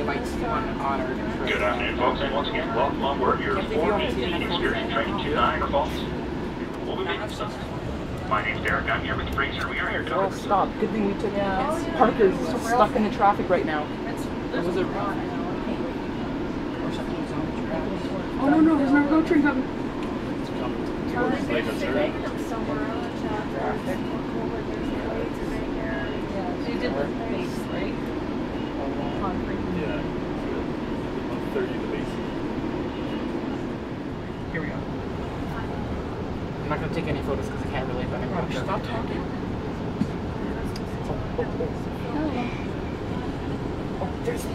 invites you on our trip. Good afternoon, folks, and once again, welcome on board your 418 excursion train to Niagara Falls. We'll be making some. My name's Derek. I'm here with Fraser. We are here to Oh, stop. Good thing we took Parker's stuck in the traffic right now. Was it wrong? Oh, no, there's no road train coming. It's coming. So you did the base, right? Concrete. Yeah. 130 the base. Here we go. I'm not going to take any photos because I can't relate, but I'm going to stop talking. Oh, there's the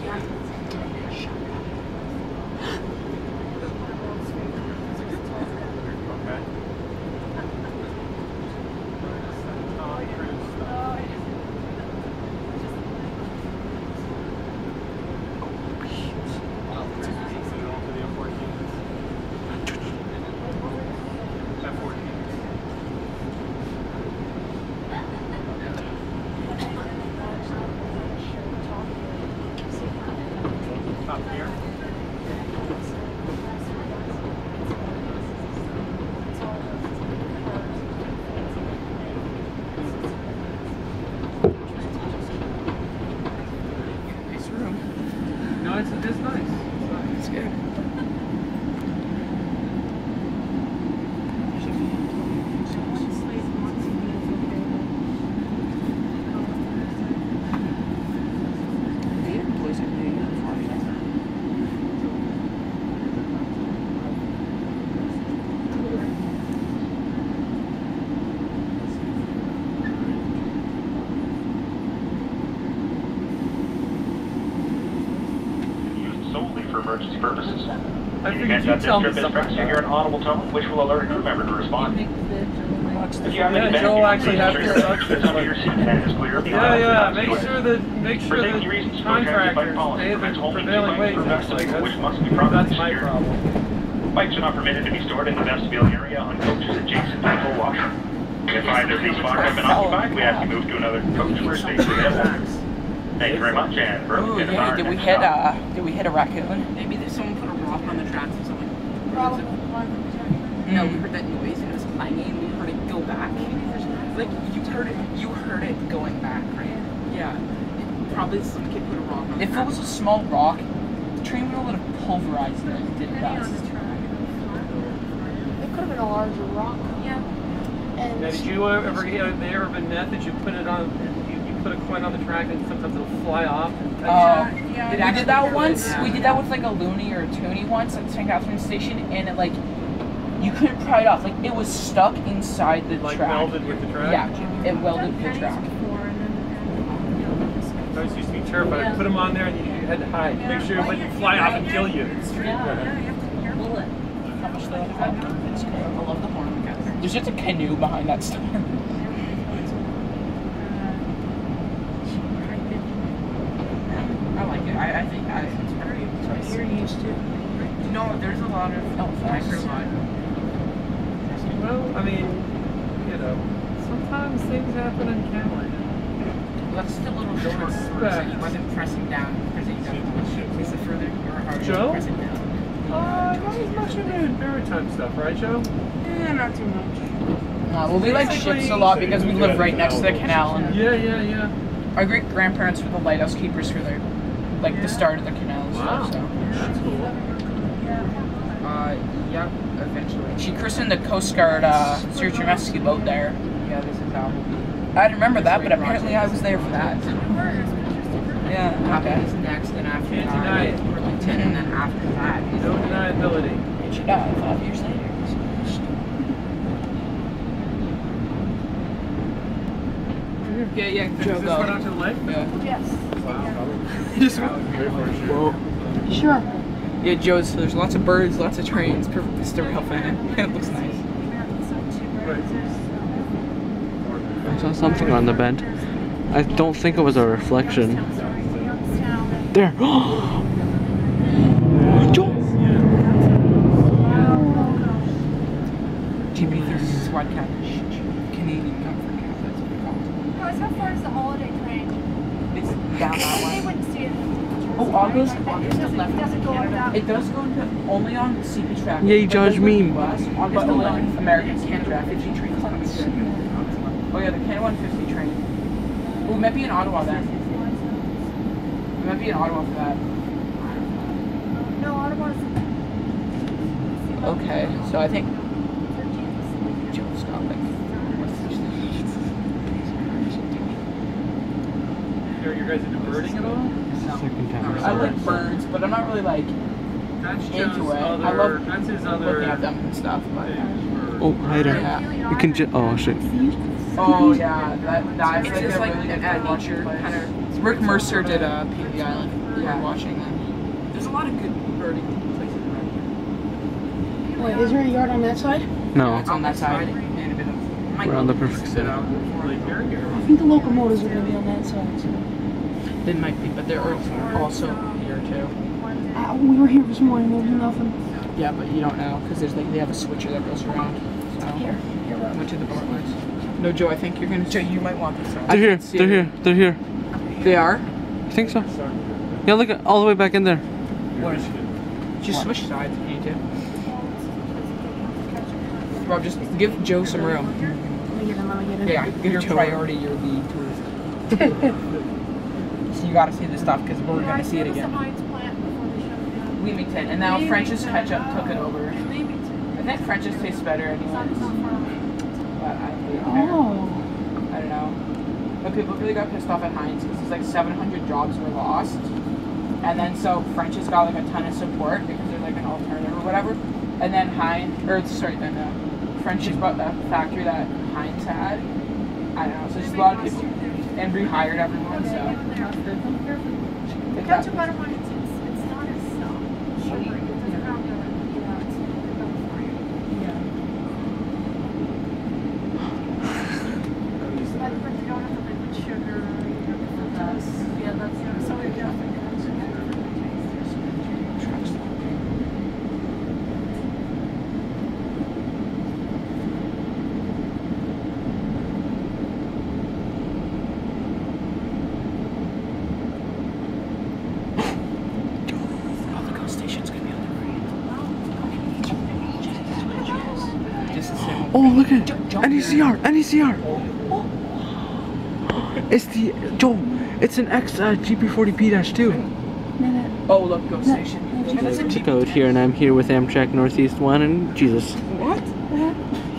It's nice. It's good. solely for emergency purposes. I In the figured event you'd that tell this me trip is something. pressed, you hear an audible tone, which will alert a crew member to respond. If you have any Yeah, Joe actually has to your suck seat and your seat tent is clear. Yeah, make sure that For safety reasons, contractors pay the prevailing wage. That's which must be properly my secured. problem. Bikes are not permitted to be stored in the vestibule area on coaches adjacent to the full washroom. If either of these spots have been occupied, we ask you move to another coach where space is available. Thank you very much, and Ooh, yeah, did we hit a raccoon? Maybe there's someone put a rock on the tracks or something. Probably. No, we heard that noise and it was clanging. We heard it go back. Like you heard it going back, right? Yeah. Probably some kid put a rock on. If it was a small rock, the train would have pulverized it. It did that. It could have been a larger rock. Yeah. And Now, did you ever have there ever been that you put it on? You put a coin on the track and sometimes it'll fly off. yeah. We did that once. We did that with like a loony or a toonie once at St. Catherine's Station, and it like you couldn't pry it off. Like it was stuck inside the Like track. welded with the track? Yeah, it welded with the track. I always used to be terrified. I'd put them on there and you had to hide. Make sure it wouldn't fly off and kill you. you have to be careful. How much they have? It's good. I love the horn. There's just a canoe behind that star. I like it. I think it's very. You're used to. No, there's a lot of micro. Well, I mean, you know, sometimes things happen in Canada. That's the little short so you wasn't pressing down because you don't know. The further you're harder Joe? pressing down. Not as much into maritime stuff, right, Joe? Yeah, not too much. Well, we like ships a lot because we live right next to the canal. And Yeah. our great grandparents were the lighthouse keepers for the the start of the canal. And Wow. stuff, so. That's cool. Yeah, eventually. She christened the Coast Guard search and rescue boat there. Yeah, this is how. I didn't remember that, but apparently I was there for that. Yeah, okay. Next, and after Can't deny it. Burlington, and then after that. No deniability. And she died 5 years later. Yeah, Does this run out to the lake? Yeah. Yes. Just whoa. Sure. Yeah, Joe's. So there's lots of birds, lots of trains. Perfect to still help in. It looks nice. I saw something on the bend. I don't think it was a reflection. There! Joe! GB36 wide cab. Canadian comfort cab, that's what we call it. How far is the holiday train? It's down that They way. wouldn't see it. Oh, August to left. It does go into only on CP traffic. Yay, Josh meme. But only on American CP traffic. Oh yeah, the Canada 150 train. Oh, it might be in Ottawa then. It might be in Ottawa for that. No, Ottawa's. Okay, so I think Joe stopping. Are you guys into birding at all? Second time. I like birds, but I'm not really like That's into it. other, I love that's his other looking at them and stuff. But Oh, hi there. yeah. You can oh shit. Oh yeah, that's It's like just a like really good an nature place. kind of. Rick Mercer did PV Island. We were watching that. There's a lot of good birding places around here. Wait, is there a yard on that side? No, It's on that side. And a bit of. we're on the perfect Sit city. out really here. I think the locomotives are gonna be on that side. So. They might be, but they're also here too. We were here this morning. There was nothing. Yeah, but you don't know because there's like they have a switcher that goes around. So Here. I went to the boat lines. No, Joe, I think you're gonna. Joe, you might want this. They're here. They're here. They're here. They are. I think so. Yeah, look at all the way back in there. What is it? Just switch sides if you need to. Rob, just give Joe some room. Let me get in. Yeah, give your priority your lead tourist. So you gotta see this stuff because we're gonna see it again. Leamington, and now French's ketchup took it over. I think French's tastes better anyways. But I Oh. don't know. But people really got pissed off at Heinz because it's like 700 jobs were lost. And then so French's got like a ton of support because they're like an alternative or whatever. And then French's bought the factory that Heinz had. I don't know, so just a lot of people and rehired everyone, so. The ketchup butter one, it's not as sugary. It doesn't have the, it's about fire. Like, but you don't have the liquid sugar, you have the fructose. Yeah, that's so many different. Oh, look at NECR. NECR. It's the Joe. It's an X GP40P-2. Oh, look, Ghost Station. Cookode here, and I'm here with Amtrak Northeast 1 and Jesus. What?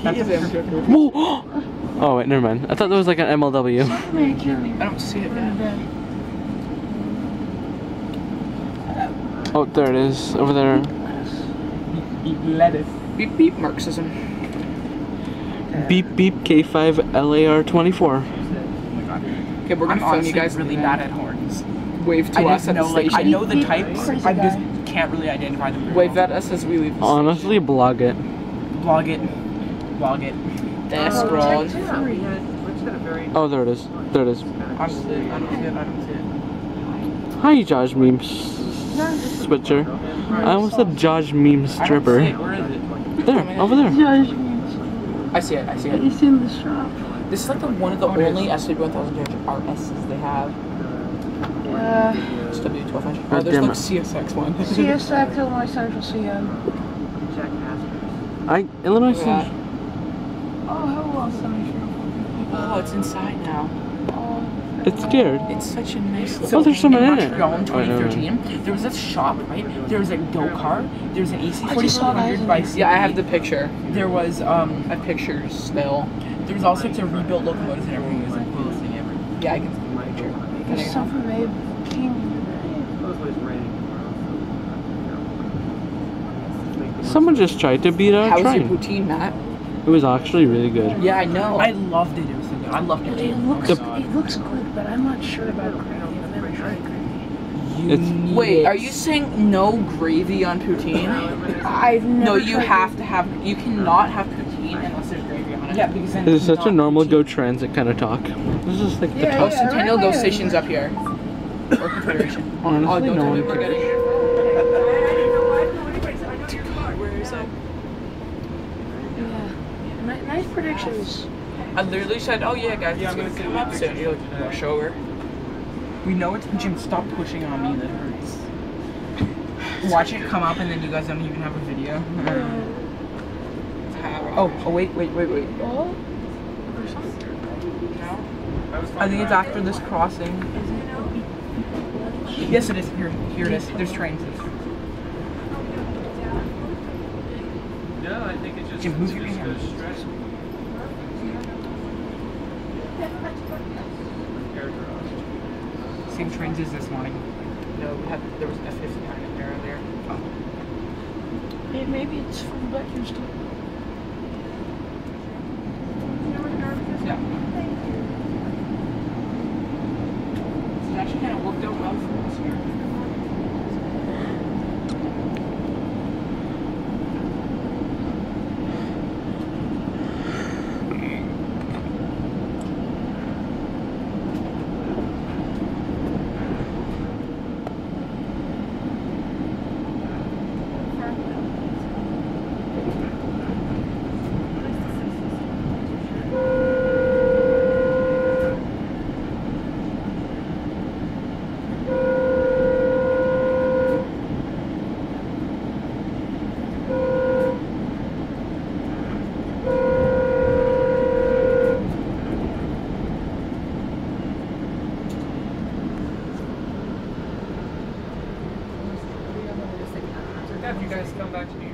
That's a Amtrak. Whoa! Oh wait, never mind. I thought that was like an MLW. I don't see it yet. Oh, there it is, over there. Lettuce. Beep beep Marxism. Beep beep K5 LAR24. Okay, we're gonna film you guys really bad at horns. Wave to us at the station. I know the types. I just can't really identify them. Wave at us as we leave. Honestly, blog it. Vlog it. Vlog it. That's scroll. Oh, there it is. There it is. I don't see it. I don't see it. Hi, Josh Meme Switcher. I almost said Josh Meme Stripper. Where is it? There, over there. I see it. I see it. It's in the shop. This is like one of the only SW1000 RSs they have. It's W1200. Oh, there's like CSX one. CSX, Illinois Central CM. Illinois Central. Oh, hello, Central. Oh, it's inside now. It's scared. It's such a nice. Oh, there's someone in it. Montreal in 2013, there was a shop, right? There was a go-kart. There was an AC-4700 bike. Yeah, I have the picture. There was a picture still. There was all sorts of rebuilt locomotives and everything. It was the coolest thing ever. Yeah, I can see the picture. There's something made. Someone just tried to beat our How was your train. poutine, Matt? It was actually really good. Yeah, I know. I loved it. It was so good. I loved it. It looks good, but I'm not sure about gravy. I've never tried gravy. Wait, are you saying no gravy on poutine? I've never. No, you have to have. You cannot have poutine unless there's gravy on it. Yeah, because then This is it's such a not normal poutine. Go Transit kind of talk. This is like the Yeah, top. Oh, Centennial right Go there. Station's up here. Or Confederation. Honestly, no one We're cares. getting. Yeah. Nice predictions. I literally said, "Oh yeah, guys, it's gonna come up soon." You're like, "Rush over." We know it's Jim. Stop pushing on me. That hurts. Watch it come up, and then you guys don't even have a video. Oh, wait. Oh. I think it's after this crossing. Yes, it is. Here it is. There's trains. No, I think it just, Jim, move your hand. goes straight. Same trains as this morning. No, there was F-59 in there earlier. Oh. Hey, maybe it's from back here still. Yeah. It actually kind of worked out well for us here. Have you guys come back to New York?